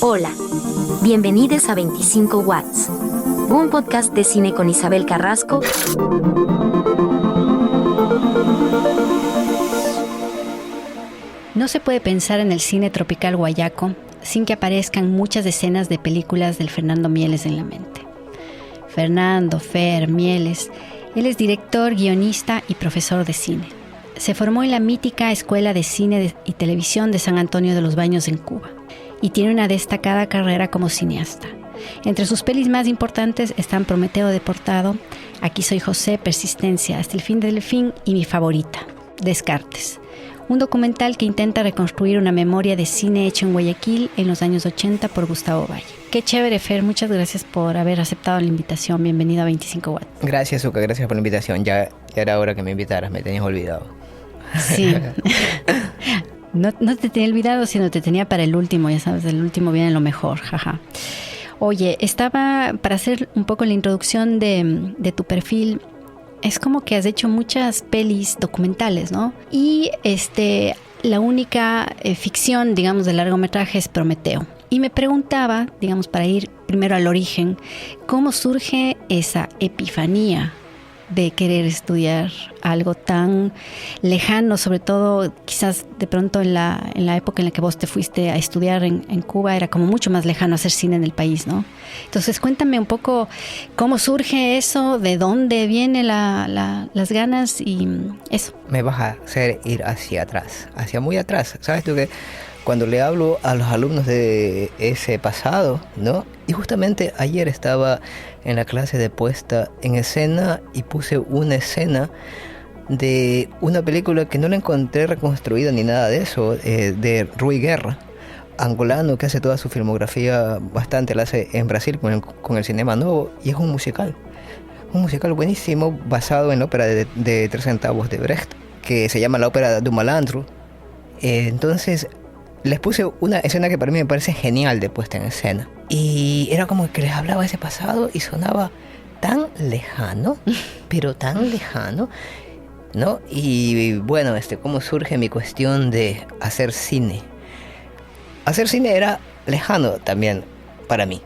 Hola, bienvenidos a 25 Watts, un podcast de cine con Isabel Carrasco. No se puede pensar en el cine tropical guayaco sin que aparezcan muchas escenas de películas del Fernando Mieles en la mente. Fernando Fer Mieles, él es director, guionista y profesor de cine. Se formó en la mítica Escuela de Cine y Televisión de San Antonio de los Baños en Cuba y tiene una destacada carrera como cineasta. Entre sus pelis más importantes están Prometeo deportado, Aquí soy José, Persistencia, Hasta el fin del fin y mi favorita, Descartes. Un documental que intenta reconstruir una memoria de cine hecho en Guayaquil en los años 80 por Gustavo Valle. Qué chévere, Fer. Muchas gracias por haber aceptado la invitación. Bienvenido a 25 Watts. Gracias, Zuka. Gracias por la invitación. Ya era hora que me invitaras. Me tenías olvidado. Sí. No te tenía olvidado, sino te tenía para el último. Ya sabes, el último viene lo mejor. Jaja. Oye, estaba para hacer un poco la introducción de tu perfil. Es como que has hecho muchas pelis documentales, ¿no? Y la única ficción, digamos, de largometraje es Prometeo. Y me preguntaba, digamos, para ir primero al origen, ¿cómo surge esa epifanía de querer estudiar algo tan lejano? Sobre todo, quizás de pronto en la época en la que vos te fuiste a estudiar en Cuba, era como mucho más lejano hacer cine en el país, ¿no? Entonces, cuéntame un poco cómo surge eso, de dónde vienen las ganas y eso. Me vas a hacer ir hacia atrás, hacia muy atrás. ¿Sabes tú que cuando le hablo a los alumnos de ese pasado, ¿no? Y justamente ayer estaba en la clase de puesta en escena y puse una escena de una película que no la encontré reconstruida ni nada de eso, de Rui Guerra, angolano, que hace toda su filmografía bastante, la hace en Brasil con el Cinema Novo, y es un musical buenísimo basado en la ópera de 3 centavos de Brecht, que se llama la ópera du Malandro. Entonces les puse una escena que para mí me parece genial de puesta en escena. Y era como que les hablaba de ese pasado y sonaba tan lejano, pero tan lejano, ¿no? Y bueno, ¿cómo surge mi cuestión de hacer cine? Hacer cine era lejano también para mí,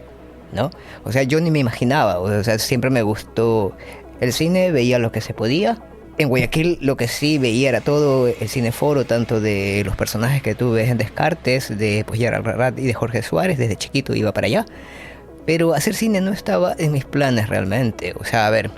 ¿no? O sea, yo ni me imaginaba, o sea, siempre me gustó el cine, veía lo que se podía. En Guayaquil lo que sí veía era todo el cineforo, tanto de los personajes que tú ves en Descartes, de Gerard Rarat y de Jorge Suárez. Desde chiquito iba para allá. Pero hacer cine no estaba en mis planes realmente. O sea, a ver,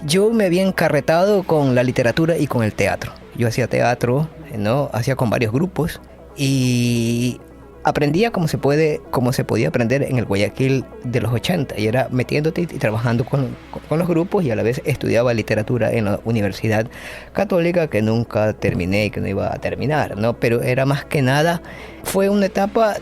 yo me había encarretado con la literatura y con el teatro. Yo hacía teatro, ¿no? Hacía con varios grupos y aprendía como se podía aprender en el Guayaquil de los 80, y era metiéndote y trabajando con los grupos, y a la vez estudiaba literatura en la Universidad Católica, que nunca terminé y que no iba a terminar, ¿no? Pero era más que nada, fue una etapa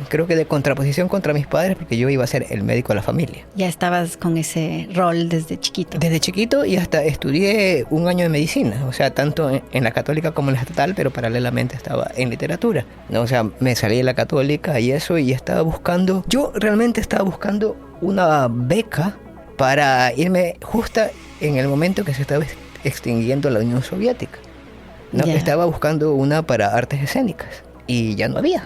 creo que de contraposición contra mis padres, porque yo iba a ser el médico de la familia. Ya estabas con ese rol desde chiquito. Desde chiquito, y hasta estudié un año de medicina, o sea, tanto en la Católica como en la estatal, pero paralelamente estaba en literatura, ¿no? O sea, me salí de la Católica y eso, y yo realmente estaba buscando una beca para irme justo en el momento que se estaba extinguiendo la Unión Soviética, ¿no? Yeah. Estaba buscando una para artes escénicas y ya no había,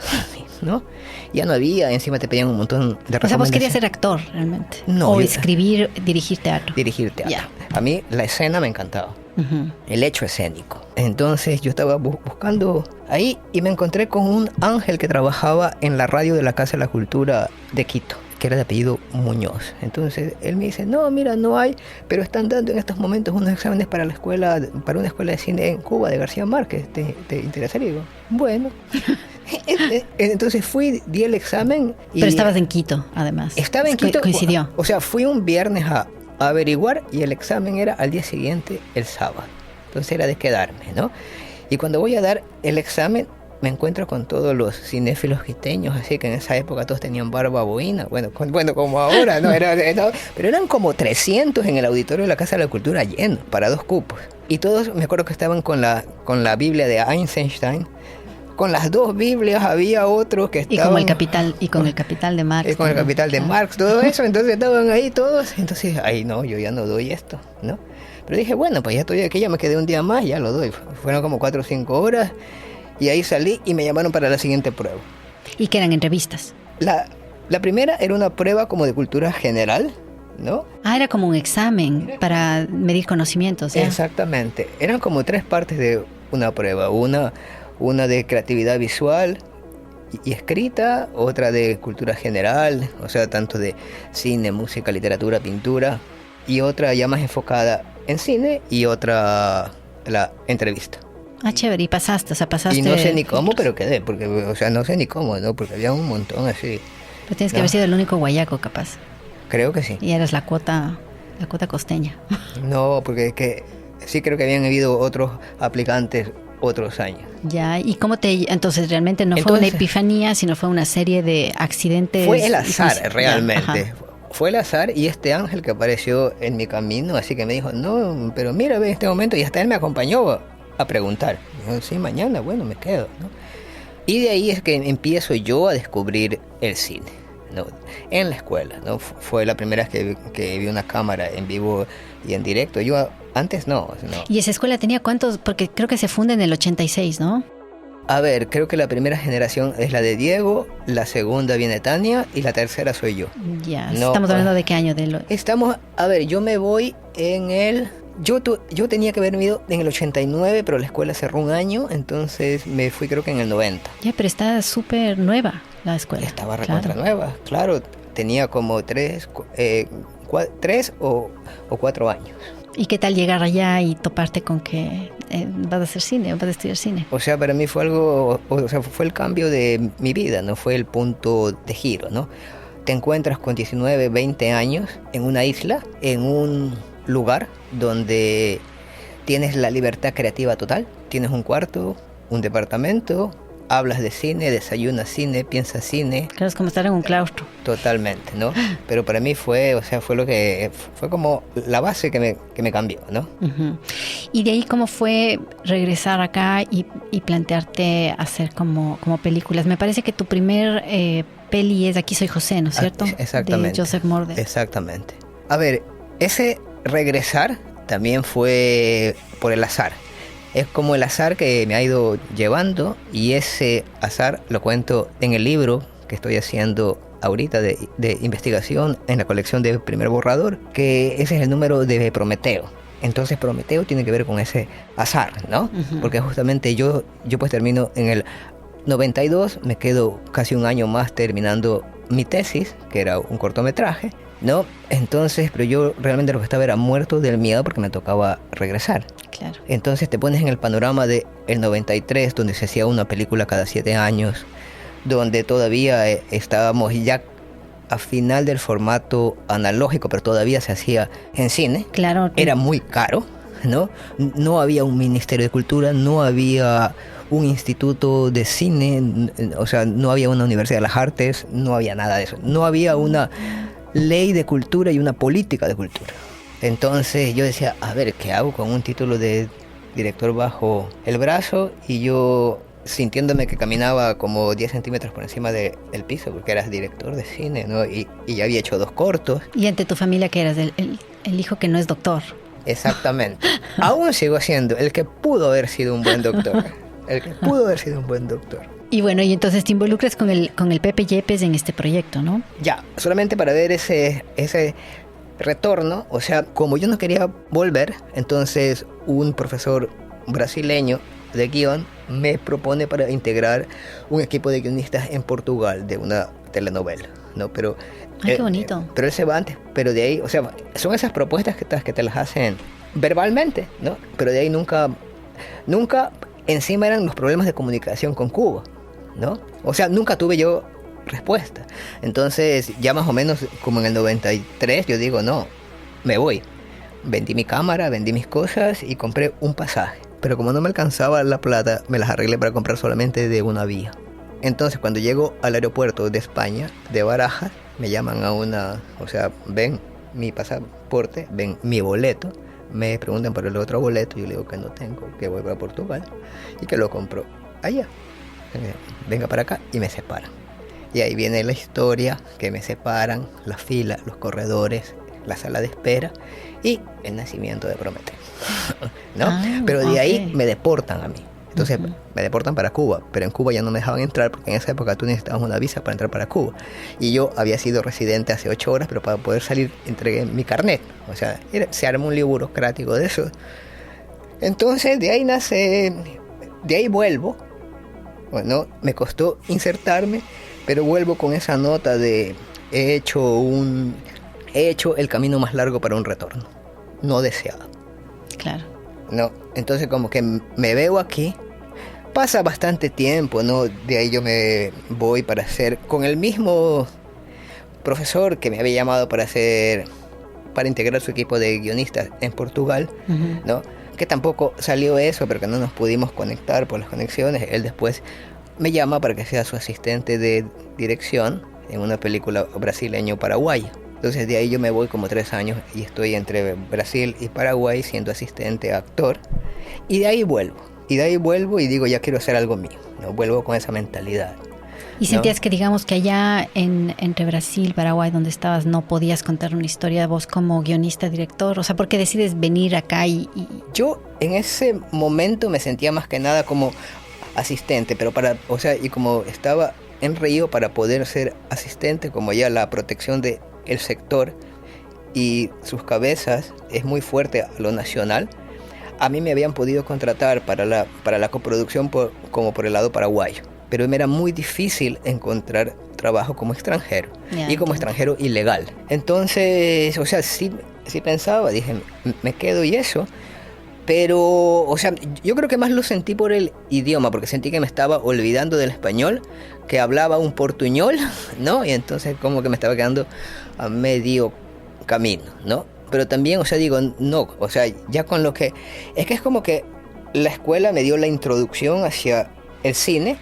¿no? Ya no había, encima te pedían un montón de recomendaciones. O sea, vos querías ser actor realmente. No. O escribir, dirigir teatro. Dirigir teatro. Yeah. A mí la escena me encantaba. Uh-huh. El hecho escénico. Entonces yo estaba buscando ahí y me encontré con un ángel que trabajaba en la radio de la Casa de la Cultura de Quito, que era de apellido Muñoz. Entonces él me dice, no, mira, no hay, pero están dando en estos momentos unos exámenes para una escuela de cine en Cuba de García Márquez. ¿Te interesaría? Y digo, bueno. Entonces di el examen. Pero estabas en Quito, además. Estaba en Quito. Coincidió. O sea, fui un viernes a averiguar, y el examen era al día siguiente, el sábado. Entonces era de quedarme, ¿no? Y cuando voy a dar el examen, me encuentro con todos los cinéfilos quiteños, así que en esa época todos tenían barba boina, bueno, como ahora, ¿no? Pero eran como 300 en el auditorio de la Casa de la Cultura lleno, para 2 cupos. Y todos, me acuerdo que estaban con la Biblia de Eisenstein. Con las 2 Biblias había otros que estaban... Y con el Capital de Marx. Y con el Capital de Marx, todo eso. Entonces estaban ahí todos. Entonces, no, yo ya no doy esto, ¿no? Pero dije, bueno, pues ya estoy aquí, ya me quedé un día más, ya lo doy. Fueron como 4 o 5 horas y ahí salí y me llamaron para la siguiente prueba. ¿Y qué eran entrevistas? La primera era una prueba como de cultura general, ¿no? Ah, era como un examen para medir conocimientos, ¿ya? Exactamente. Eran como 3 partes de una prueba. Una de creatividad visual y escrita, otra de cultura general, o sea, tanto de cine, música, literatura, pintura, y otra ya más enfocada en cine y otra la entrevista. Ah, chévere, y pasaste, o sea, pasaste... Y no sé ni cómo, pero quedé, porque, o sea, no sé ni cómo, ¿no? Porque había un montón así. Pero tienes que haber sido el único guayaco, capaz. Creo que sí. Y eras la cuota costeña. No, porque sí creo que habían habido otros aplicantes otros años. Ya, ¿y cómo entonces realmente no fue una epifanía, sino fue una serie de accidentes? Fue el azar, realmente. Ya, fue el azar y este ángel que apareció en mi camino, así que me dijo, no, pero mira, ve este momento, y hasta él me acompañó a preguntar. Yo, sí, mañana, bueno, me quedo, ¿no? Y de ahí es que empiezo yo a descubrir el cine, ¿no? En la escuela, ¿no? Fue la primera vez que vi una cámara en vivo y en directo. Yo antes no. ¿Y esa escuela tenía cuántos? Porque creo que se funda en el 86, ¿no? A ver, creo que la primera generación es la de Diego, la segunda viene Tania y la tercera soy yo. Ya, no, estamos hablando de qué año. A ver, yo me voy en el... Yo tenía que haberme ido en el 89, pero la escuela cerró un año, entonces me fui creo que en el 90. Ya, pero está súper nueva la escuela. Estaba recontra nueva, claro. Tenía como 3 o 4 años. ¿Y qué tal llegar allá y toparte con que vas a hacer cine o vas a estudiar cine? O sea, para mí fue algo, o sea, fue el cambio de mi vida, no fue el punto de giro, ¿no? Te encuentras con 19, 20 años en una isla, en un lugar donde tienes la libertad creativa total, tienes un cuarto, un departamento, hablas de cine, desayunas cine, piensas cine. Claro, es como estar en un claustro. Totalmente, ¿no? Pero para mí fue como la base que me cambió, ¿no? Uh-huh. Y de ahí, ¿cómo fue regresar acá y plantearte hacer como películas? Me parece que tu primer peli es Aquí soy José, ¿no es cierto? Exactamente. De Joseph Morde. Exactamente. A ver, ese regresar también fue por el azar. Es como el azar que me ha ido llevando, y ese azar lo cuento en el libro que estoy haciendo ahorita de investigación en la colección de Primer Borrador, que ese es el número de Prometeo. Entonces Prometeo tiene que ver con ese azar, ¿no? Uh-huh. Porque justamente yo pues termino en el 92, me quedo casi un año más terminando mi tesis, que era un cortometraje, ¿no? Entonces, pero yo realmente lo que estaba era muerto del miedo porque me tocaba regresar. Claro. Entonces te pones en el panorama del 93, donde se hacía una película cada 7 años, donde todavía estábamos ya a final del formato analógico, pero todavía se hacía en cine. Claro. Era muy caro, ¿no? No había un Ministerio de Cultura, no había un instituto de cine, o sea, no había una Universidad de las Artes, no había nada de eso. No había una ley de cultura y una política de cultura. Entonces yo decía, a ver, ¿qué hago con un título de director bajo el brazo? Y yo sintiéndome que caminaba como 10 centímetros por encima del piso, porque eras director de cine, ¿no? Y ya había hecho 2 cortos. Y ante tu familia, que eras el hijo que no es doctor. Exactamente. Aún sigo siendo el que pudo haber sido un buen doctor. El que pudo haber sido un buen doctor. Y bueno, y entonces te involucras con el Pepe Yepes en este proyecto, ¿no? Ya, solamente para ver ese retorno. O sea, como yo no quería volver, entonces un profesor brasileño de guión me propone para integrar un equipo de guionistas en Portugal de una telenovela, ¿no? Pero ay, qué bonito. Pero él se va antes, pero de ahí, o sea, son esas propuestas que te las hacen verbalmente, ¿no? Pero de ahí nunca encima eran los problemas de comunicación con Cuba, ¿no? O sea, nunca tuve yo respuesta. Entonces, ya más o menos como en el 93, yo digo, no, me voy. Vendí mi cámara, vendí mis cosas y compré un pasaje. Pero como no me alcanzaba la plata, me las arreglé para comprar solamente de una vía. Entonces, cuando llego al aeropuerto de España, de Barajas, me llaman ven mi pasaporte, ven mi boleto. Me preguntan por el otro boleto, yo le digo que no tengo, que voy para Portugal y que lo compro allá. Venga para acá, y me separan. Y ahí viene la historia, que me separan, la fila, los corredores, la sala de espera y el nacimiento de Prometeo, ¿no? Pero de ahí me deportan a mí. Entonces me deportan para Cuba, pero en Cuba ya no me dejaban entrar porque en esa época tú necesitabas una visa para entrar para Cuba. Y yo había sido residente hace 8 horas, pero para poder salir entregué mi carnet. O sea, se armó un lío burocrático de eso. Entonces de ahí vuelvo. Bueno, me costó insertarme, pero vuelvo con esa nota de he hecho el camino más largo para un retorno, no deseado. Claro. No, entonces como que me veo aquí, pasa bastante tiempo, ¿no? De ahí yo me voy para hacer, con el mismo profesor que me había llamado para integrar su equipo de guionistas en Portugal, ¿no? Que tampoco salió eso, pero que no nos pudimos conectar por las conexiones. Él después me llama para que sea su asistente de dirección en una película brasileño-paraguaya. Entonces de ahí yo me voy como 3 años y estoy entre Brasil y Paraguay siendo asistente actor. Y de ahí vuelvo. Y digo, ya quiero hacer algo mío, ¿no? Vuelvo con esa mentalidad. ¿Y sentías que, digamos, que allá entre Brasil y Paraguay, donde estabas, no podías contar una historia de vos como guionista, director? O sea, ¿por qué decides venir acá Yo en ese momento me sentía más que nada como asistente, pero y como estaba en Río para poder ser asistente, como ya la protección del sector y sus cabezas es muy fuerte a lo nacional, a mí me habían podido contratar para la coproducción como por el lado paraguayo. Pero me era muy difícil encontrar trabajo como extranjero y como extranjero ilegal. Entonces, o sea, sí pensaba, dije, me quedo y eso. Pero, o sea, yo creo que más lo sentí por el idioma, porque sentí que me estaba olvidando del español, que hablaba un portuñol, ¿no? Y entonces como que me estaba quedando a medio camino, ¿no? Pero también, o sea, digo, no, o sea, ya con lo que... Es que es como que la escuela me dio la introducción hacia el cine,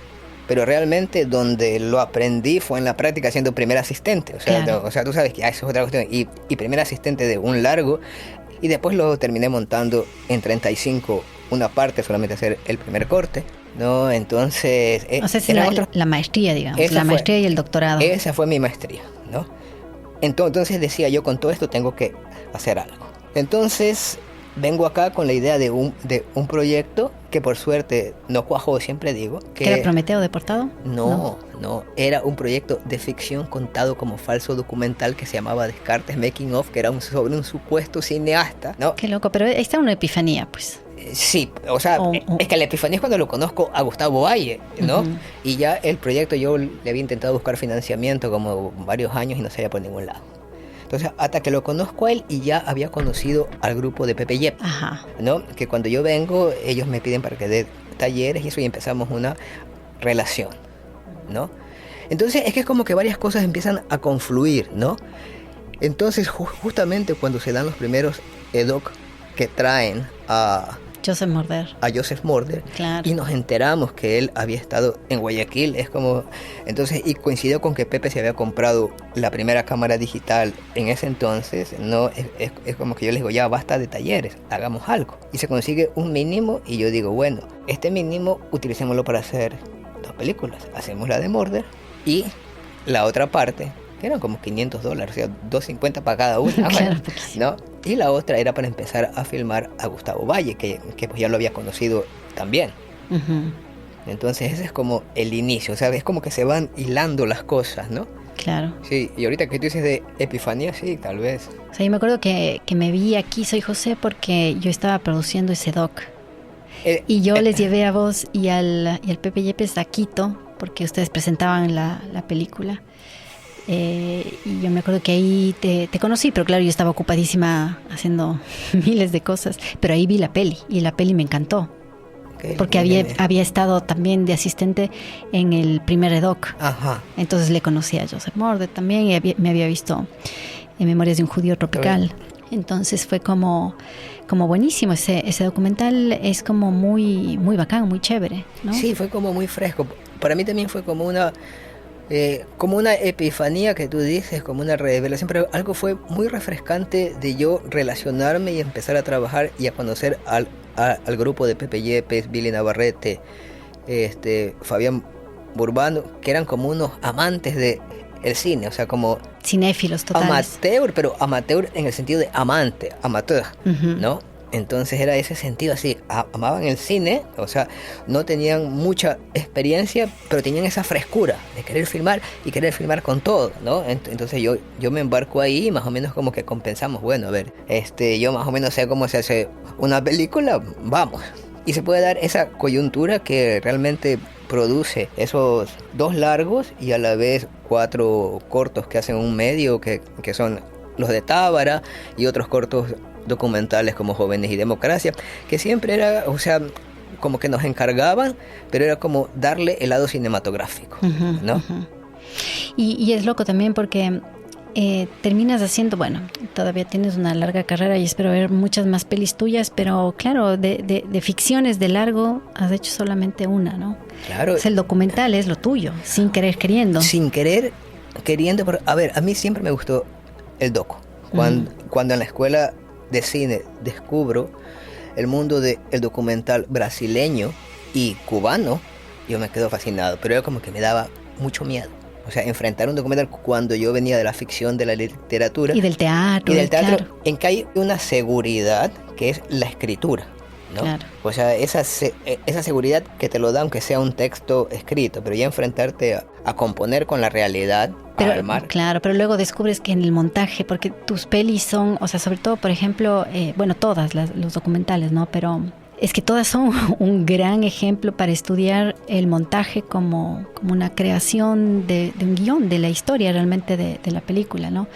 pero realmente donde lo aprendí fue en la práctica siendo primer asistente. O sea, claro. O sea, tú sabes que eso es otra cuestión. Y primer asistente de un largo, y después lo terminé montando en 35, una parte, solamente hacer el primer corte, ¿no? Entonces... o sea, es la maestría, digamos, la maestría y el doctorado. Esa fue mi maestría, ¿no? Entonces decía yo, con todo esto tengo que hacer algo. Entonces vengo acá con la idea de un proyecto que por suerte no cuajó, siempre digo. ¿Que era Prometeo Deportado? No, era un proyecto de ficción contado como falso documental que se llamaba Descartes Making Of, que era sobre un supuesto cineasta, ¿no? Qué loco, pero ahí está una epifanía, pues. Sí, o sea, es que la epifanía es cuando lo conozco a Gustavo Valle, ¿no? Y ya el proyecto yo le había intentado buscar financiamiento como varios años y no salía por ningún lado. Entonces, hasta que lo conozco a él y ya había conocido al grupo de Pepe Yep, ¿no? Que cuando yo vengo, ellos me piden para que dé talleres y eso, y empezamos una relación, ¿no? Entonces, es que es como que varias cosas empiezan a confluir, ¿no? Entonces, justamente cuando se dan los primeros EDOC que traen a Joseph Morder, claro. Y nos enteramos que él había estado en Guayaquil, es como, entonces, y coincidió con que Pepe se había comprado la primera cámara digital en ese entonces, no es como que yo les digo, ya basta de talleres, hagamos algo, y se consigue un mínimo, y yo digo, bueno, este mínimo utilicémoslo para hacer 2 películas, hacemos la de Morder y la otra parte, que eran como $500, o sea, $250 para cada una, claro, ¿no? Y la otra era para empezar a filmar a Gustavo Valle, que pues ya lo había conocido también. Entonces ese es como el inicio, o sea, es como que se van hilando las cosas, ¿no? Claro. Sí, y ahorita que tú dices de epifanía, sí, tal vez. O sea, yo me acuerdo que me vi aquí, Soy José, porque yo estaba produciendo ese doc. Y yo les llevé a vos y al Pepe Yepes a Quito, porque ustedes presentaban la película. Y yo me acuerdo que ahí te conocí, pero claro, yo estaba ocupadísima haciendo miles de cosas, pero ahí vi la peli y la peli me encantó, porque había estado también de asistente en el primer EDOC. Entonces le conocí a Joseph Morder también y me había visto en Memorias de un Judío Tropical. Entonces fue como buenísimo. Ese documental es como muy, muy bacán, muy chévere, ¿no? Sí, fue como muy fresco. Para mí también fue como una epifanía que tú dices, como una revelación, pero algo fue muy refrescante de yo relacionarme y empezar a trabajar y a conocer al grupo de Pepe Yepes, Billy Navarrete, Fabián Burbano, que eran como unos amantes de el cine, o sea, como cinéfilos totales. Amateur, pero amateur en el sentido de amante, amateur, ¿no? Entonces era ese sentido así, amaban el cine, o sea, no tenían mucha experiencia, pero tenían esa frescura de querer filmar y querer filmar con todo, ¿no? Entonces yo me embarco ahí y más o menos como que compensamos, bueno, a ver, yo más o menos sé cómo se hace una película, vamos. Y se puede dar esa coyuntura que realmente produce esos 2 largos y a la vez 4 cortos que hacen un medio, que son los de Tábara, y otros cortos documentales como Jóvenes y Democracia, que siempre era, o sea, como que nos encargaban, pero era como darle el lado cinematográfico, ¿no? Uh-huh. Y es loco también porque terminas haciendo, bueno, todavía tienes una larga carrera y espero ver muchas más pelis tuyas, pero claro, de ficciones de largo has hecho solamente una, ¿no? Claro. El documental es lo tuyo, sin querer queriendo. Sin querer queriendo, pero a ver, a mí siempre me gustó el docu. Cuando en la escuela de cine descubro el mundo del documental brasileño y cubano, yo me quedo fascinado, pero era como que me daba mucho miedo. O sea, enfrentar un documental cuando yo venía de la ficción, de la literatura. Y del teatro. Claro. En que hay una seguridad que es la escritura, ¿no? Claro. O sea, esa seguridad que te lo da aunque sea un texto escrito, pero ya enfrentarte a componer con la realidad, pero, a armar. Claro, pero luego descubres que en el montaje, porque tus pelis son, o sea, sobre todo, por ejemplo, bueno, todas los documentales, ¿no? Pero es que todas son un gran ejemplo para estudiar el montaje como una creación de un guión, de la historia realmente de la película, ¿no?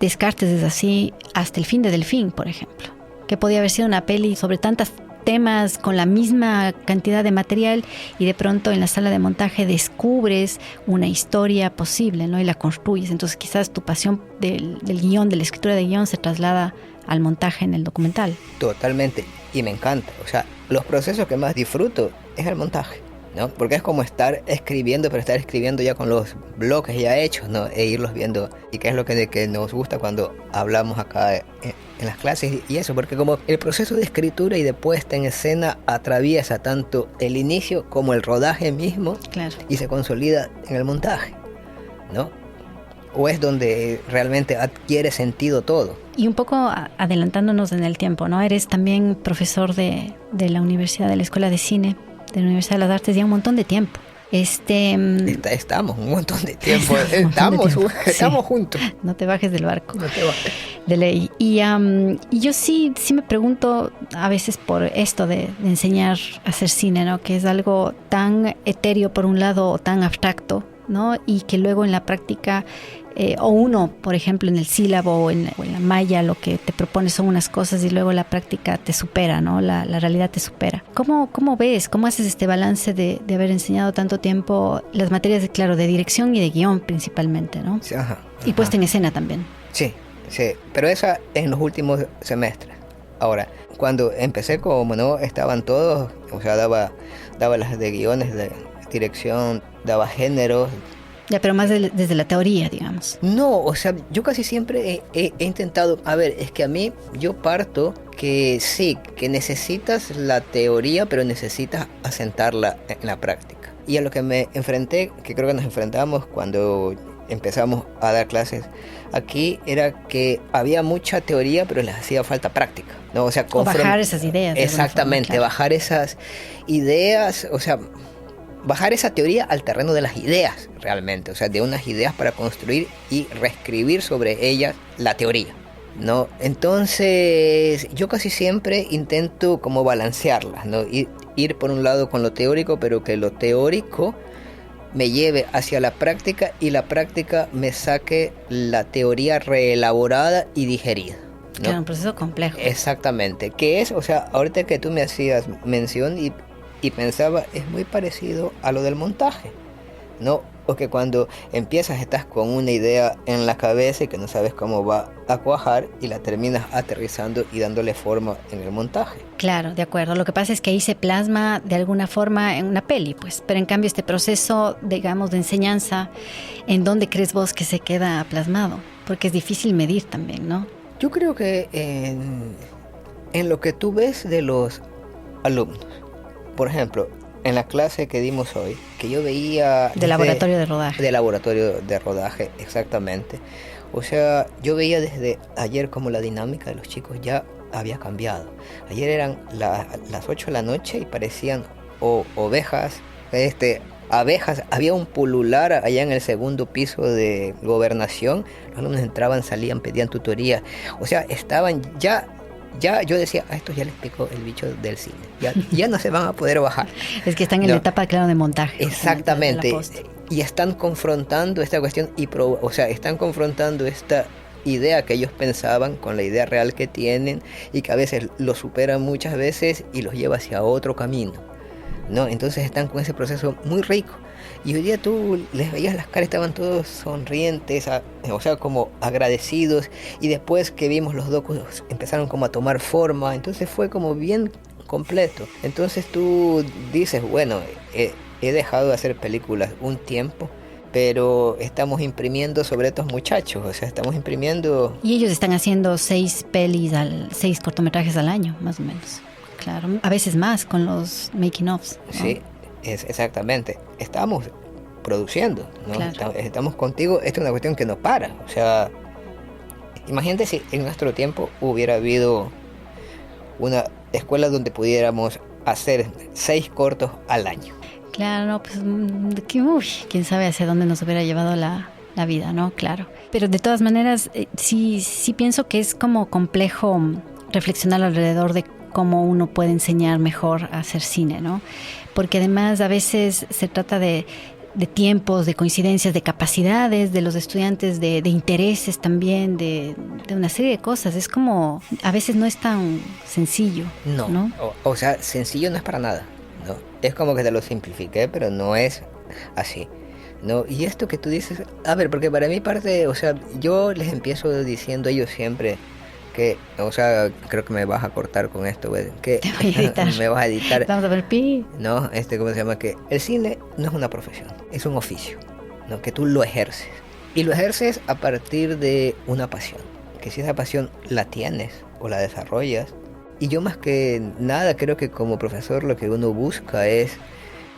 Descartes es así hasta El fin de Delfín, por ejemplo, que podía haber sido una peli sobre tantos temas con la misma cantidad de material y de pronto en la sala de montaje descubres una historia posible, ¿no? Y la construyes. Entonces quizás tu pasión del guión, de la escritura de guión se traslada al montaje en el documental. Totalmente, y me encanta. O sea, los procesos que más disfruto es el montaje, ¿no? Porque es como estar escribiendo, pero estar escribiendo ya con los bloques ya hechos, ¿no? E irlos viendo. Y que es lo que nos gusta cuando hablamos acá en las clases y eso, porque como el proceso de escritura y de puesta en escena atraviesa tanto el inicio como el rodaje mismo, claro, y se consolida en el montaje, ¿no? O es donde realmente adquiere sentido todo. Y un poco adelantándonos en el tiempo, ¿no? Eres también profesor de la Universidad, de la Escuela de Cine, de la Universidad de las Artes, ya un montón de tiempo. Estamos un montón de tiempo. Estamos juntos. No te bajes del barco. No te bajes. De ley. Y yo sí me pregunto a veces por esto de enseñar a hacer cine, ¿no? Que es algo tan etéreo por un lado o tan abstracto, ¿no? Y que luego en la práctica, o uno, por ejemplo, en el sílabo o en la malla, lo que te propone son unas cosas y luego la práctica te supera, ¿no? La realidad te supera. ¿Cómo ves? ¿Cómo haces este balance de haber enseñado tanto tiempo las materias, claro, de dirección y de guión principalmente, ¿no? Sí, ajá. Y puesta en escena también. Sí, pero esa en los últimos semestres. Ahora, cuando empecé, como no estaban todos, o sea, daba las de guiones, de dirección, daba géneros. Ya, pero más desde la teoría, digamos. No, o sea, yo casi siempre he intentado, a ver, es que a mí yo parto que sí, que necesitas la teoría, pero necesitas asentarla en la práctica. Y a lo que me enfrenté, que creo que nos enfrentamos cuando empezamos a dar clases aquí, era que había mucha teoría, pero les hacía falta práctica, ¿no? O sea, bajar esas ideas. Exactamente, forma, claro. Bajar esas ideas, o sea, bajar esa teoría al terreno de las ideas realmente, o sea, de unas ideas para construir y reescribir sobre ellas la teoría, ¿no? Entonces, yo casi siempre intento como balancearlas, ¿no? Ir por un lado con lo teórico, pero que lo teórico me lleve hacia la práctica y la práctica me saque la teoría reelaborada y digerida, ¿no? Claro, un proceso complejo. Exactamente, que es, o sea, ahorita que tú me hacías mención y pensaba, es muy parecido a lo del montaje, ¿no? O que cuando empiezas estás con una idea en la cabeza y que no sabes cómo va a cuajar y la terminas aterrizando y dándole forma en el montaje. Claro, de acuerdo. Lo que pasa es que ahí se plasma de alguna forma en una peli, pues. Pero en cambio este proceso, digamos, de enseñanza, ¿en dónde crees vos que se queda plasmado? Porque es difícil medir también, ¿no? Yo creo que en lo que tú ves de los alumnos. Por ejemplo, en la clase que dimos hoy, que yo veía... De laboratorio de rodaje. De laboratorio de rodaje, exactamente. O sea, yo veía desde ayer como la dinámica de los chicos ya había cambiado. Ayer eran las 8 de la noche y parecían ovejas, abejas. Había un pulular allá en el segundo piso de gobernación. Los alumnos entraban, salían, pedían tutoría. O sea, estaban ya yo decía, a estos ya les picó el bicho del cine. Ya no se van a poder bajar. Es que están en la etapa, claro, de montaje. Exactamente. Y están confrontando esta cuestión, están confrontando esta idea que ellos pensaban con la idea real que tienen y que a veces lo superan muchas veces y los lleva hacia otro camino, ¿no? Entonces están con ese proceso muy rico. Y hoy día tú les veías las caras, estaban todos sonrientes, como agradecidos. Y después que vimos los docus empezaron como a tomar forma. Entonces fue como bien completo. Entonces tú dices, bueno, he dejado de hacer películas un tiempo, pero estamos imprimiendo sobre estos muchachos. O sea, estamos imprimiendo... Y ellos están haciendo 6 cortometrajes al año, más o menos. Claro, a veces más con los making ofs, ¿no? Sí. Exactamente, estamos produciendo, ¿no? Claro. Estamos contigo. Esta es una cuestión que no para. O sea, imagínate si en nuestro tiempo hubiera habido una escuela donde pudiéramos hacer 6 cortos al año. Claro, no, pues quién sabe hacia dónde nos hubiera llevado la vida, ¿no? Claro. Pero de todas maneras, sí pienso que es como complejo reflexionar alrededor de cómo uno puede enseñar mejor a hacer cine, ¿no? Porque además a veces se trata de tiempos, de coincidencias, de capacidades de los estudiantes, de intereses también, de una serie de cosas. Es como, a veces no es tan sencillo, ¿no? O sea, sencillo no es para nada, ¿no? Es como que te lo simplifiqué, pero no es así, ¿no? Y esto que tú dices, a ver, porque para mí parte, o sea, yo les empiezo diciendo a ellos siempre que, o sea, creo que me vas a cortar con esto, güey. Que te voy a editar. Me vas a editar. Vamos a ver pi. No, ¿cómo se llama? Que el cine no es una profesión, es un oficio, ¿no? Que tú lo ejerces. Y lo ejerces a partir de una pasión. Que si esa pasión la tienes o la desarrollas. Y yo más que nada creo que como profesor lo que uno busca es,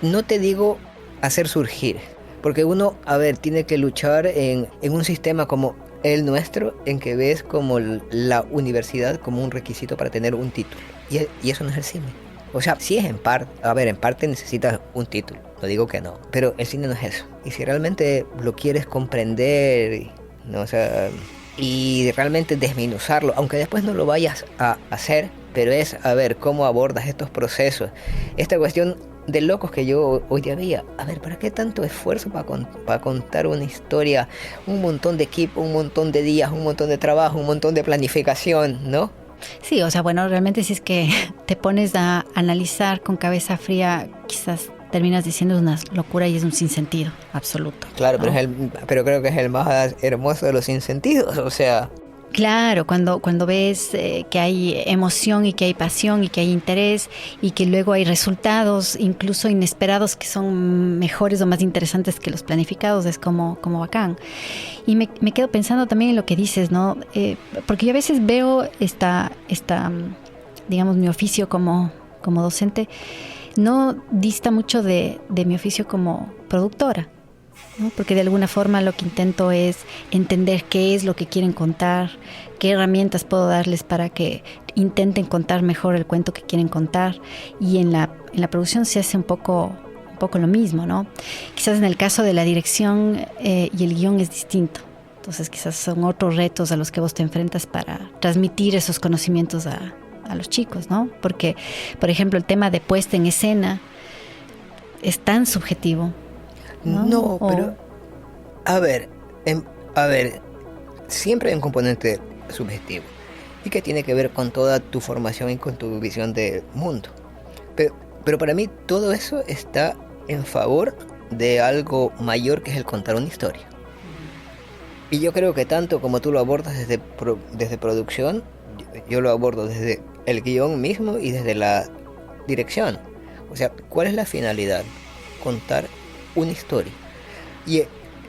no te digo hacer surgir, porque uno, a ver, tiene que luchar en un sistema como el nuestro, en que ves como la universidad como un requisito para tener un título. Y eso no es el cine. O sea, sí es en parte necesitas un título, no digo que no, pero el cine no es eso. Y si realmente lo quieres comprender, ¿no? O sea, y realmente desmenuzarlo, aunque después no lo vayas a hacer, pero es a ver cómo abordas estos procesos. Esta cuestión de locos que yo hoy día veía. A ver, ¿para qué tanto esfuerzo para contar una historia? Un montón de equipo, un montón de días, un montón de trabajo, un montón de planificación, ¿no? Sí, o sea, bueno, realmente si es que te pones a analizar con cabeza fría, quizás terminas diciendo una locura y es un sinsentido absoluto. Claro, ¿no? pero creo que es el más hermoso de los sinsentidos, o sea... Claro, cuando ves que hay emoción y que hay pasión y que hay interés y que luego hay resultados incluso inesperados que son mejores o más interesantes que los planificados, es como bacán. Y me quedo pensando también en lo que dices, ¿no? Porque yo a veces veo esta digamos, mi oficio como docente no dista mucho de mi oficio como productora, ¿no? Porque de alguna forma lo que intento es entender qué es lo que quieren contar, qué herramientas puedo darles para que intenten contar mejor el cuento que quieren contar, y en la producción se hace un poco lo mismo, ¿no? Quizás en el caso de la dirección y el guión es distinto, entonces quizás son otros retos a los que vos te enfrentas para transmitir esos conocimientos a los chicos, ¿no? Porque, por ejemplo, el tema de puesta en escena es tan subjetivo. No, pero a ver, siempre hay un componente subjetivo y que tiene que ver con toda tu formación y con tu visión del mundo. Pero para mí todo eso está en favor de algo mayor, que es el contar una historia. Y yo creo que tanto como tú lo abordas desde producción, yo lo abordo desde el guión mismo y desde la dirección. O sea, ¿cuál es la finalidad? Contar una historia y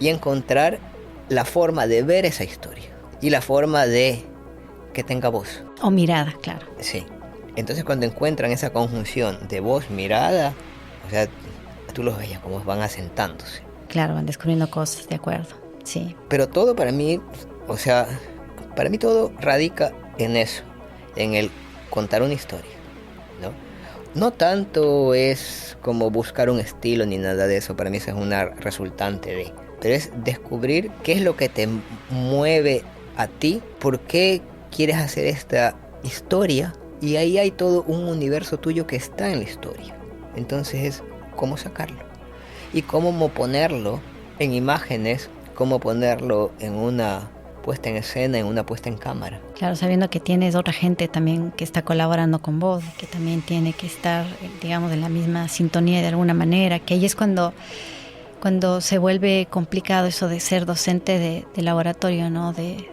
encontrar la forma de ver esa historia y la forma de que tenga voz o mirada, claro. Sí, entonces cuando encuentran esa conjunción de voz, mirada, o sea, tú los veías como van asentándose. Claro, van descubriendo cosas, de acuerdo, sí. Pero todo para mí, o sea, para mí todo radica en eso. en el contar una historia, ¿no? No tanto es como buscar un estilo ni nada de eso, para mí eso es una resultante de, pero es descubrir qué es lo que te mueve a ti, por qué quieres hacer esta historia, y ahí hay todo un universo tuyo que está en la historia. Entonces es cómo sacarlo y cómo ponerlo en imágenes, cómo ponerlo en una puesta en escena, en una puesta en cámara. Claro, sabiendo que tienes otra gente también que está colaborando con vos, que también tiene que estar, digamos, en la misma sintonía de alguna manera, que ahí es cuando se vuelve complicado eso de ser docente de laboratorio, ¿no? De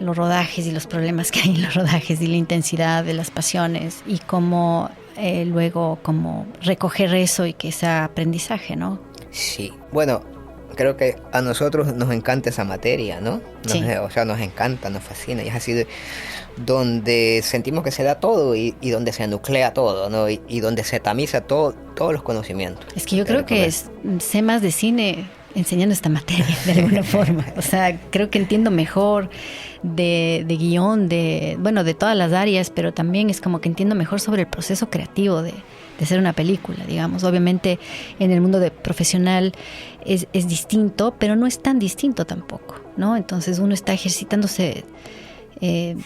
los rodajes y los problemas que hay en los rodajes y la intensidad de las pasiones y cómo luego como recoger eso y que sea aprendizaje, ¿no? Sí, bueno, creo que a nosotros nos encanta esa materia, ¿no? Sí. O sea, nos encanta, nos fascina, y es así donde sentimos que se da todo y donde se nuclea todo, ¿no? Y donde se tamiza todos los conocimientos. Es que yo creo que sé más de cine enseñando esta materia de alguna forma. O sea, creo que entiendo mejor de guión, de todas las áreas, pero también es como que entiendo mejor sobre el proceso creativo de hacer una película, digamos. Obviamente en el mundo de profesional es distinto, pero no es tan distinto tampoco, ¿no? Entonces uno está ejercitándose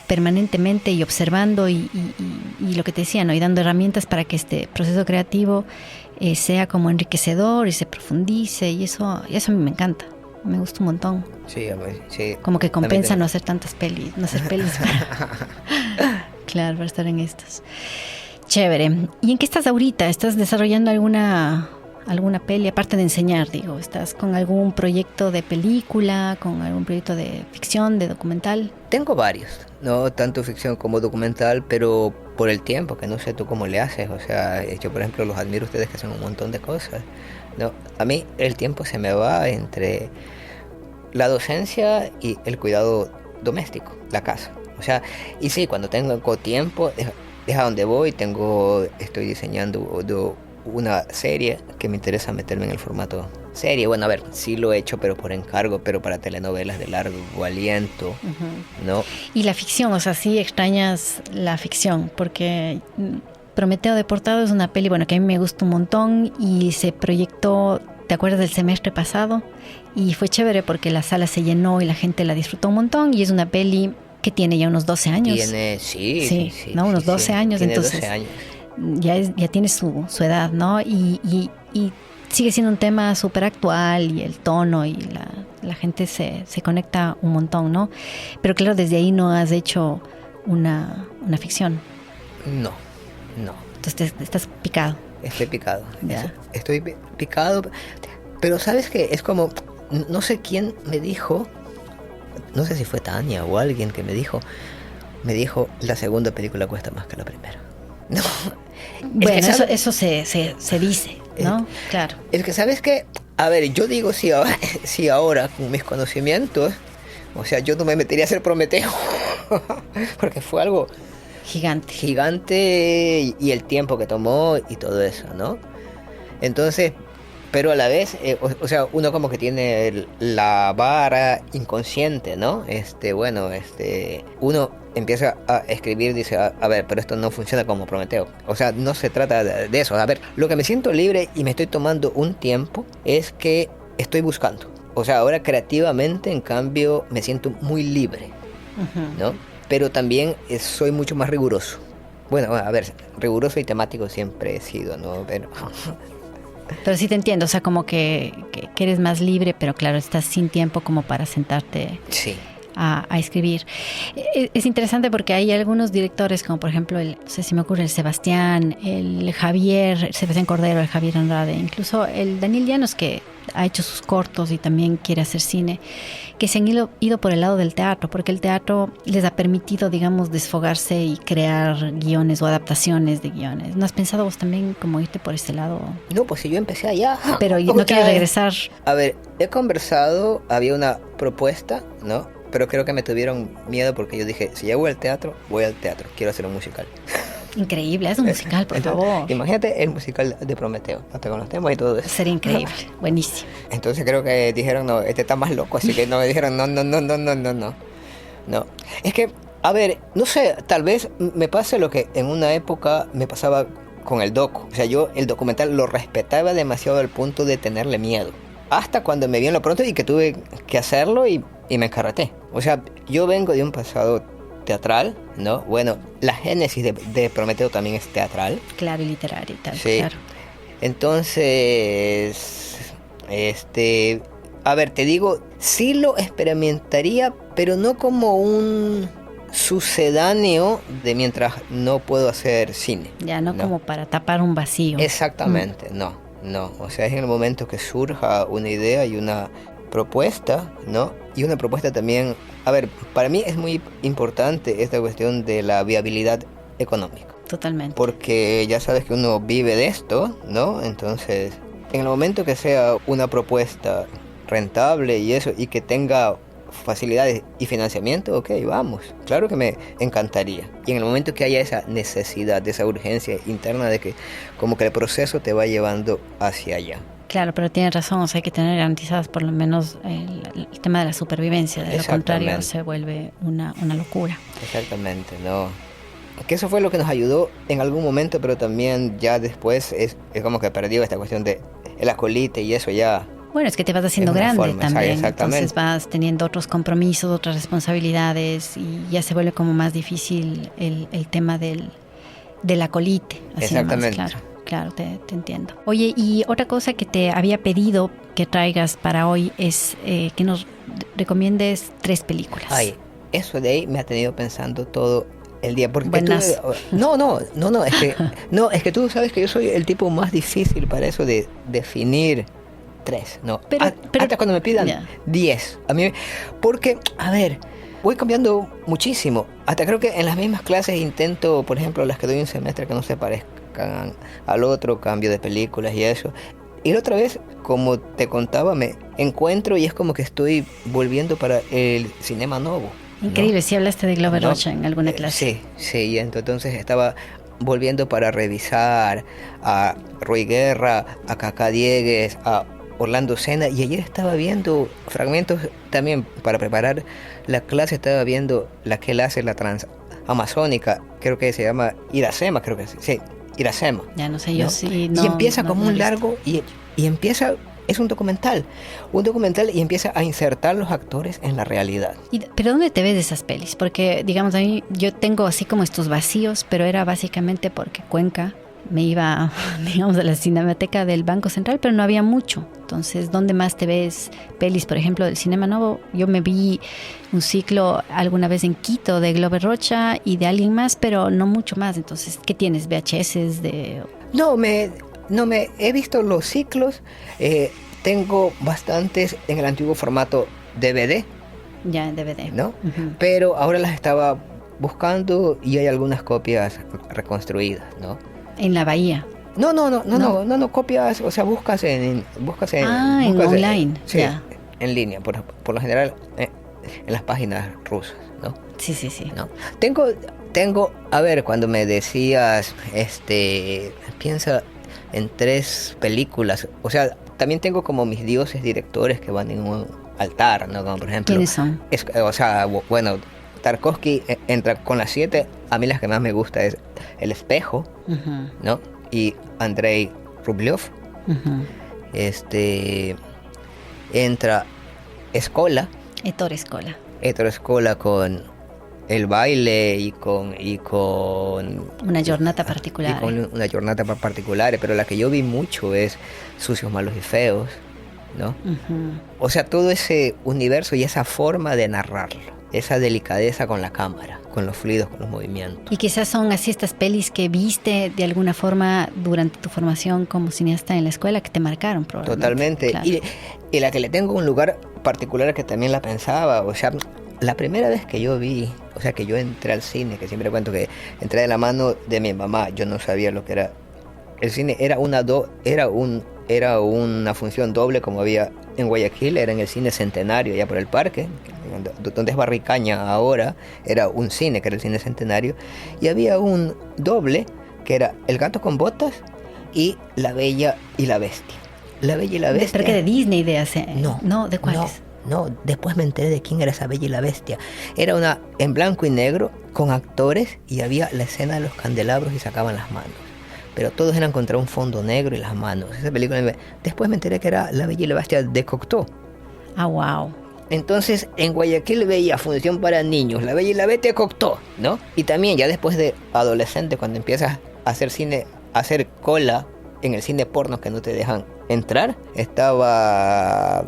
permanentemente y observando y lo que te decía, ¿no? Y dando herramientas para que este proceso creativo sea como enriquecedor y se profundice, y eso a mí me encanta, me gusta un montón. Sí, sí. Como que compensa no hacer tantas pelis, no hacer pelis claro, para estar en estas. Chévere. ¿Y en qué estás ahorita? ¿Estás desarrollando alguna peli, aparte de enseñar, digo? ¿Estás con algún proyecto de película, con algún proyecto de ficción, de documental? Tengo varios, no tanto ficción como documental, pero por el tiempo, que no sé tú cómo le haces. O sea, yo por ejemplo los admiro a ustedes que hacen un montón de cosas, ¿no? A mí el tiempo se me va entre la docencia y el cuidado doméstico, la casa. O sea, y sí, cuando tengo tiempo, es a donde voy. Estoy diseñando una serie que me interesa meterme en el formato serie. Bueno, a ver, sí lo he hecho, pero por encargo, pero para telenovelas de largo aliento, ¿no? Y la ficción, o sea, sí extrañas la ficción, porque Prometeo Deportado es una peli, bueno, que a mí me gusta un montón y se proyectó, ¿te acuerdas del semestre pasado? Y fue chévere porque la sala se llenó y la gente la disfrutó un montón, y es una peli que tiene ya unos 12 años. Sí, ¿no? Unos 12 años, tiene entonces 12 años. Ya tiene su edad, ¿no? Y sigue siendo un tema súper actual, y el tono y la gente se conecta un montón, ¿no? Pero claro, desde ahí no has hecho una ficción. No. Entonces estás picado. Estoy picado. Ya. Estoy picado. Pero ¿sabes qué? Es como, no sé quién me dijo, no sé si fue Tania o alguien que me dijo, la segunda película cuesta más que la primera. No. Bueno, eso se dice, ¿no? Claro. Es que, ¿sabes qué? A ver, yo digo, si ahora con mis conocimientos, o sea, yo no me metería a hacer Prometeo, porque fue algo gigante y el tiempo que tomó y todo eso, ¿no? Entonces, pero a la vez, o sea, uno como que tiene la vara inconsciente, ¿no? Uno empieza a escribir, dice, a ver, pero esto no funciona como Prometeo. O sea, no se trata de eso. A ver, lo que me siento libre y me estoy tomando un tiempo es que estoy buscando. O sea, ahora creativamente, en cambio, me siento muy libre, ¿no? Pero también soy mucho más riguroso. Bueno, a ver, riguroso y temático siempre he sido, ¿no? Pero sí te entiendo, o sea, como que eres más libre, pero claro, estás sin tiempo como para sentarte a escribir. Es interesante porque hay algunos directores, como por ejemplo, no sé si me ocurre, el Sebastián Cordero, el Javier Andrade, incluso el Daniel Llanos, que ha hecho sus cortos y también quiere hacer cine, que se han ido por el lado del teatro, porque el teatro les ha permitido, digamos, desfogarse y crear guiones o adaptaciones de guiones. ¿No has pensado vos también como irte por ese lado? No, pues si yo empecé allá. Pero no quieres regresar. A ver, he conversado, había una propuesta, ¿no? Pero creo que me tuvieron miedo porque yo dije, si ya voy al teatro, quiero hacer un musical. Increíble, es un musical, por favor. Imagínate el musical de Prometeo, hasta con los temas y todo eso. Sería increíble, buenísimo. Entonces creo que dijeron, no, este está más loco, así que no, me dijeron, no. No, es que A ver, no sé, tal vez me pase lo que en una época me pasaba con el docu. O sea, yo el documental lo respetaba demasiado al punto de tenerle miedo. Hasta cuando me vi en lo pronto y que tuve que hacerlo y me encarreté. O sea, yo vengo de un pasado teatral, ¿no? Bueno, la génesis de Prometeo también es teatral. Claro, y literario y tal, sí. Claro. Entonces, a ver, te digo, sí lo experimentaría, pero no como un sucedáneo de mientras no puedo hacer cine. Ya, no como para tapar un vacío. Exactamente, no. O sea, es en el momento que surja una idea y una propuesta, ¿no? Y una propuesta también, a ver, para mí es muy importante esta cuestión de la viabilidad económica. Totalmente. Porque ya sabes que uno vive de esto, ¿no? Entonces, en el momento que sea una propuesta rentable y eso, y que tenga facilidades y financiamiento, ok, vamos. Claro que me encantaría. Y en el momento que haya esa necesidad, esa urgencia interna de que como que el proceso te va llevando hacia allá. Claro, pero tienes razón, o sea, hay que tener garantizadas por lo menos el tema de la supervivencia. De lo contrario se vuelve una locura. Exactamente, no. Que eso fue lo que nos ayudó en algún momento, pero también ya después es como que perdió esta cuestión de el acolite y eso ya. Bueno, es que te vas haciendo grande también, exactamente. Entonces vas teniendo otros compromisos, otras responsabilidades y ya se vuelve como más difícil el tema del acolite. Exactamente. Más, claro, te entiendo. Oye, y otra cosa que te había pedido que traigas para hoy es que nos recomiendes 3 películas. Ay, eso de ahí me ha tenido pensando todo el día. Porque Buenas. es que tú sabes que yo soy el tipo más difícil para eso de definir 3, no. Pero hasta cuando me pidan 10. A mí, porque, a ver, voy cambiando muchísimo. Hasta creo que en las mismas clases intento, por ejemplo, las que doy un semestre que no se parezcan al otro, cambio de películas y eso. Y la otra vez, como te contaba, me encuentro y es como que estoy volviendo para el Cinema Novo. Increíble, ¿no? sí hablaste de Glover Rocha en alguna clase. Sí, y entonces estaba volviendo para revisar a Roy Guerra, a Cacá Diegues, a Orlando Sena, y ayer estaba viendo fragmentos también para preparar la clase. Estaba viendo la que él hace, la transamazónica, creo que se llama Iracema, creo que sí, Iracema. Ya no sé, yo sí. Y empieza como un largo y empieza, es un documental y empieza a insertar los actores en la realidad. ¿Pero dónde te ves de esas pelis? Porque, digamos, a mí yo tengo así como estos vacíos, pero era básicamente porque Cuenca me iba, digamos, a la Cinemateca del Banco Central, pero no había mucho. Entonces, ¿dónde más te ves pelis? Por ejemplo, del Cinema Novo. Yo me vi un ciclo alguna vez en Quito de Glover Rocha y de alguien más, pero no mucho más. Entonces, ¿qué tienes? ¿VHS de...? No me he visto los ciclos. Tengo bastantes en el antiguo formato DVD. Ya, en DVD. ¿No? Uh-huh. Pero ahora las estaba buscando y hay algunas copias reconstruidas, ¿no? En la Bahía. No, copias, o sea, buscas en online. Sí, ya. En línea, por lo general en las páginas rusas, ¿no? Sí. ¿No? Tengo, a ver, cuando me decías, piensa en 3 películas, o sea, también tengo como mis dioses directores que van en un altar, ¿no? Como por ejemplo, ¿quiénes son? Bueno, Tarkovsky entra con las 7. A mí las que más me gusta es El Espejo, uh-huh, ¿no? Y Andrei Rublev. Uh-huh. Entra Escola. Ettore Scola con El Baile y con una giornata particular. Y con una giornata particular, pero la que yo vi mucho es Sucios, Malos y Feos, ¿no? Uh-huh. O sea, todo ese universo y esa forma de narrarlo, esa delicadeza con la cámara, con los fluidos, con los movimientos. Y quizás son así estas pelis que viste de alguna forma durante tu formación como cineasta en la escuela que te marcaron probablemente. Totalmente. Claro. Y la que le tengo un lugar particular que también la pensaba, o sea, la primera vez que yo vi, o sea, que yo entré al cine, que siempre cuento que entré de la mano de mi mamá, yo no sabía lo que era el cine, era una función doble como había en Guayaquil, era en el Cine Centenario, allá por el parque, donde es Barricaña ahora, era un cine que era el Cine Centenario, y había un doble que era El Gato con Botas y La Bella y la Bestia. La Bella y la Bestia. ¿Pero que de Disney de hace? No. No, ¿de cuáles? No, después me enteré de quién era esa Bella y la Bestia. Era una en blanco y negro, con actores, y había la escena de los candelabros y sacaban las manos. Pero todos eran contra un fondo negro y las manos. Esa película, después me enteré que era La Bella y la Bestia de Cocteau. Ah, wow. Entonces en Guayaquil veía función para niños, La Bella y la Bestia de Cocteau, ¿no? Y también ya después de adolescente, cuando empiezas a hacer cine, a hacer cola en el cine porno que no te dejan entrar, estaba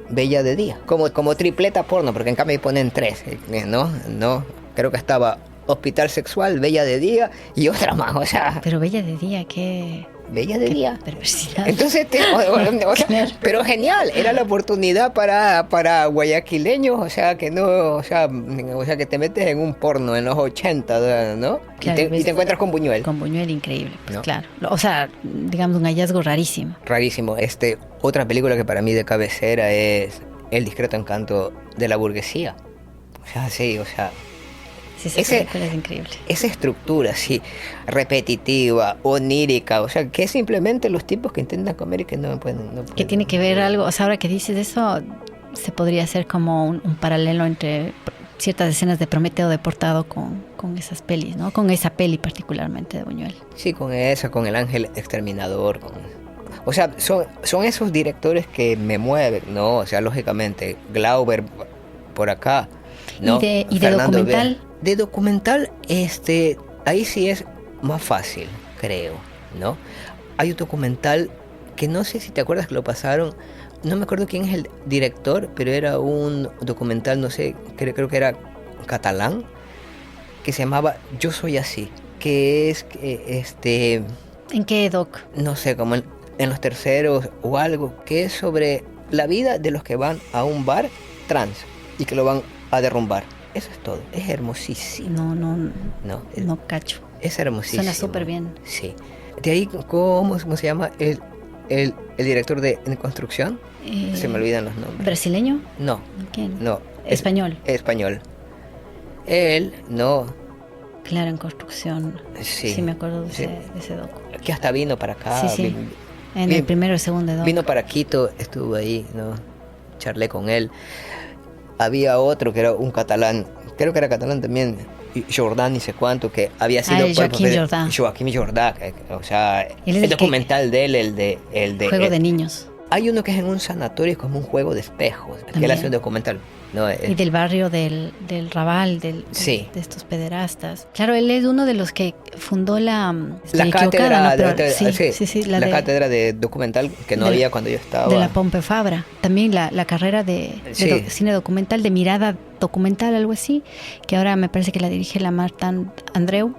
Bella de Día, como tripleta porno, porque en cambio ahí ponen 3, no, creo que estaba Hospital Sexual, Bella de Día y otra más, o sea... Pero Bella de Día, ¿qué? Bella de Día. Perversidad. Entonces, o sea, claro. Pero genial, era la oportunidad para guayaquileños, o sea, que no, o sea, que te metes en un porno en los 80, ¿no? Claro, y te encuentras con Buñuel. Con Buñuel, increíble, pues, ¿no? Claro. O sea, digamos, un hallazgo rarísimo. Rarísimo. Otra película que para mí de cabecera es El discreto encanto de la burguesía. O sea, sí, o sea... Sí, esa película es increíble. Esa estructura así, repetitiva, onírica, o sea, que es simplemente los tipos que intentan comer y que no pueden. Que tiene que ver algo, o sea, ahora que dices eso, se podría hacer como un paralelo entre ciertas escenas de Prometeo deportado con esas pelis, ¿no? Con esa peli particularmente de Buñuel. Sí, con esa, con El ángel exterminador, o sea, son esos directores que me mueven, ¿no? O sea, lógicamente, Glauber por acá, ¿no? ¿Y de documental? De documental, ahí sí es más fácil, creo, ¿no? Hay un documental que no sé si te acuerdas que lo pasaron, no me acuerdo quién es el director, pero era un documental, no sé, creo que era catalán, que se llamaba Yo Soy Así, que es, ¿En qué doc? No sé, como en los terceros o algo, que es sobre la vida de los que van a un bar trans y que lo van a derrumbar. Eso es todo, es hermosísimo. No cacho. Es hermosísimo. Suena súper bien. Sí. De ahí, ¿cómo se llama el director de construcción? Se me olvidan los nombres. ¿Brasileño? No. ¿Quién? No. ¿Español? Español. Él, no. Claro, en construcción. Sí, me acuerdo de ese docu. Que hasta vino para acá. Sí. En el primero y segundo docu. Vino para Quito, estuvo ahí, ¿no? Charlé con él. Había otro que era un catalán, creo que era catalán también, Jordán, ni sé cuánto, que había sido Joaquim Jordán, o sea, el documental de él, el de Juego de niños. Hay uno que es en un sanatorio, como un juego de espejos, también. Que él hace un documental. ¿No? Y del barrio del Raval, de estos pederastas. Claro, él es uno de los que fundó la cátedra, ¿no? la cátedra de documental que no había cuando yo estaba. De la Pompeu Fabra. También la carrera de cine documental, de mirada documental, algo así, que ahora me parece que la dirige la Marta Andreu,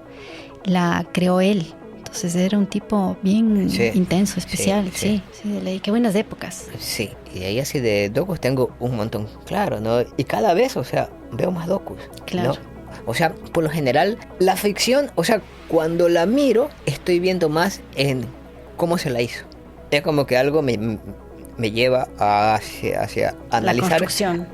la creó él. Entonces era un tipo bien intenso, especial, sí, de ley. Qué buenas épocas. Sí, y ahí así de docus tengo un montón, claro, ¿no? Y cada vez, o sea, veo más docus, claro. ¿no? O sea, por lo general, la ficción, o sea, cuando la miro, estoy viendo más en cómo se la hizo. Es como que algo me lleva hacia analizar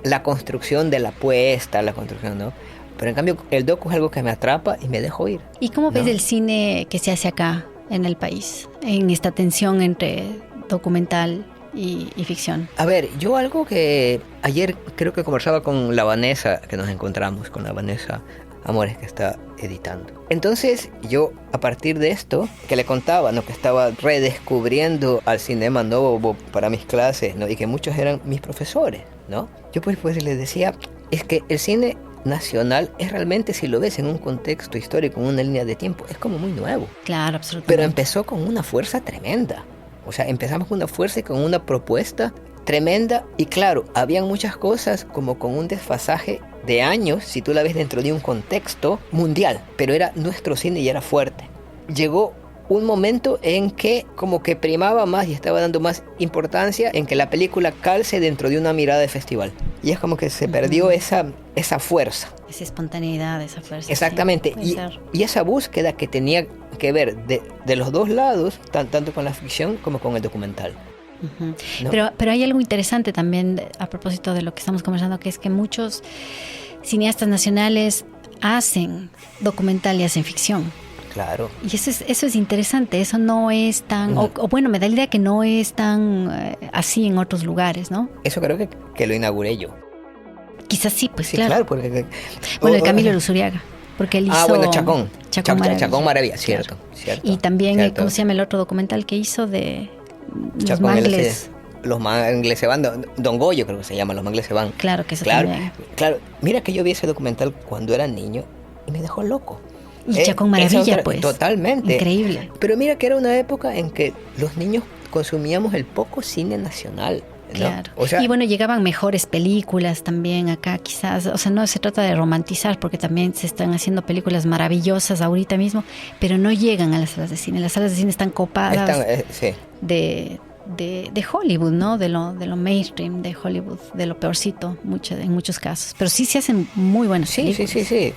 la construcción de la puesta, la construcción, ¿no? Pero en cambio el docu es algo que me atrapa y me dejo ir. ¿Y cómo ves el cine que se hace acá en el país? En esta tensión entre documental y ficción. A ver, yo algo que ayer creo que conversaba con la Vanessa, que nos encontramos con la Vanessa Amores, que está editando. Entonces yo, a partir de esto, que le contaba, ¿no? Que estaba redescubriendo al cinema nuevo para mis clases, ¿no? Y que muchos eran mis profesores, ¿no? Yo pues les decía, es que el cine nacional es realmente, si lo ves en un contexto histórico, en una línea de tiempo, es como muy nuevo. Claro, absolutamente. Pero empezó con una fuerza tremenda. O sea, empezamos con una fuerza y con una propuesta tremenda. Y claro, habían muchas cosas como con un desfasaje de años, si tú la ves dentro de un contexto mundial. Pero era nuestro cine y era fuerte. Llegó un momento en que como que primaba más y estaba dando más importancia en que la película calce dentro de una mirada de festival. Y es como que se perdió esa fuerza. Esa espontaneidad, esa fuerza. Exactamente. Y esa búsqueda que tenía que ver de los dos lados, tanto con la ficción como con el documental. Uh-huh. ¿No? Pero hay algo interesante también a propósito de lo que estamos conversando, que es que muchos cineastas nacionales hacen documental y hacen ficción. Claro. Y eso es interesante, eso no es tan, o bueno, me da la idea que no es tan así en otros lugares, ¿no? Eso creo que lo inauguré yo. Quizás sí, pues Sí, claro. porque... Bueno, el Camilo Luzuriaga, porque él hizo... bueno, Chacón. Chacón Maravilla. Cierto, Claro. cierto. Y también, cierto. ¿cómo se llama el otro documental que hizo de los Chacón, mangles? Los mangles se van, Don Goyo creo que se llama, los mangles se van. Claro que eso Claro, también. claro. Mira que yo vi ese documental cuando era niño y me dejó loco. Y Chacón Maravilla, pues. Totalmente. Increíble. Pero mira que era una época en que los niños consumíamos el poco cine nacional, ¿no? Claro. O sea, y bueno, llegaban mejores películas también acá, quizás. O sea, no se trata de romantizar, porque también se están haciendo películas maravillosas ahorita mismo, pero no llegan a las salas de cine. Las salas de cine están copadas sí. de Hollywood, ¿no? De lo mainstream de Hollywood, de lo peorcito, en muchos casos. Pero sí se hacen muy buenas películas. Sí.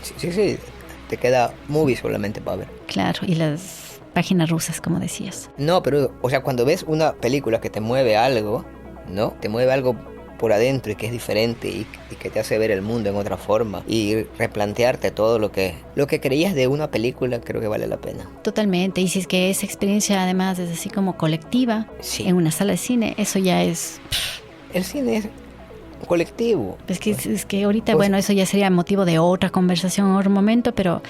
Te queda movie solamente para ver. Claro, y las páginas rusas, como decías. No, pero, o sea, cuando ves una película que te mueve algo, ¿no? Te mueve algo por adentro y que es diferente y que te hace ver el mundo en otra forma y replantearte todo lo que creías de una película, creo que vale la pena. Totalmente, y si es que esa experiencia además es así como colectiva, sí. En una sala de cine, eso ya es... El cine es colectivo. Es que ahorita, bueno, eso ya sería motivo de otra conversación en otro momento, pero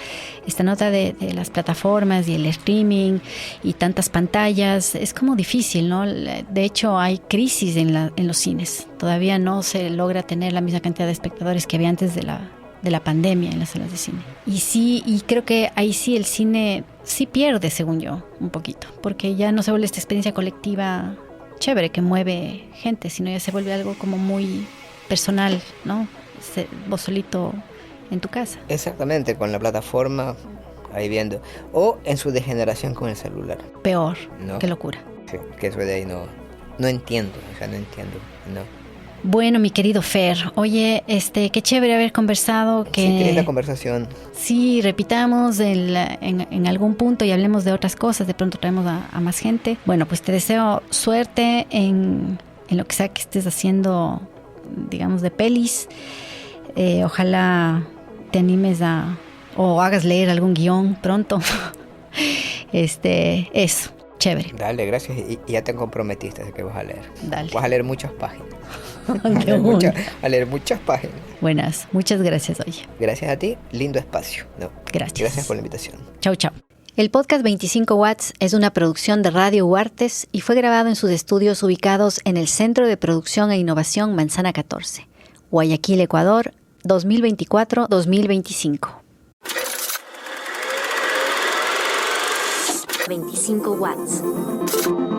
esta nota de las plataformas y el streaming y tantas pantallas, es como difícil, ¿no? De hecho, hay crisis en los cines. Todavía no se logra tener la misma cantidad de espectadores que había antes de la pandemia en las salas de cine. Y creo que ahí sí el cine sí pierde, según yo, un poquito, porque ya no se vuelve esta experiencia colectiva chévere que mueve gente, sino ya se vuelve algo como muy personal, ¿no? Vos solito en tu casa. Exactamente, con la plataforma ahí viendo. O en su degeneración con el celular. Peor, ¿no? Qué locura. Sí, que eso de ahí no entiendo, no. Bueno, mi querido Fer, oye, qué chévere haber conversado. Sí, qué linda conversación. Sí, repitamos en algún punto y hablemos de otras cosas, de pronto traemos a más gente. Bueno, pues te deseo suerte en lo que sea que estés haciendo, digamos, de pelis. Ojalá te animes o hagas leer algún guión pronto. Eso, chévere. Dale, gracias. Y ya te comprometiste de que vas a leer. Dale. Vas a leer muchas páginas. a leer muchas páginas. Buenas, muchas gracias, oye. Gracias a ti, lindo espacio. No, gracias por la invitación. Chau, chau. El podcast 25 Watts es una producción de Radio Huartes y fue grabado en sus estudios ubicados en el Centro de Producción e Innovación Manzana 14, Guayaquil, Ecuador, 2024-2025. 25 Watts.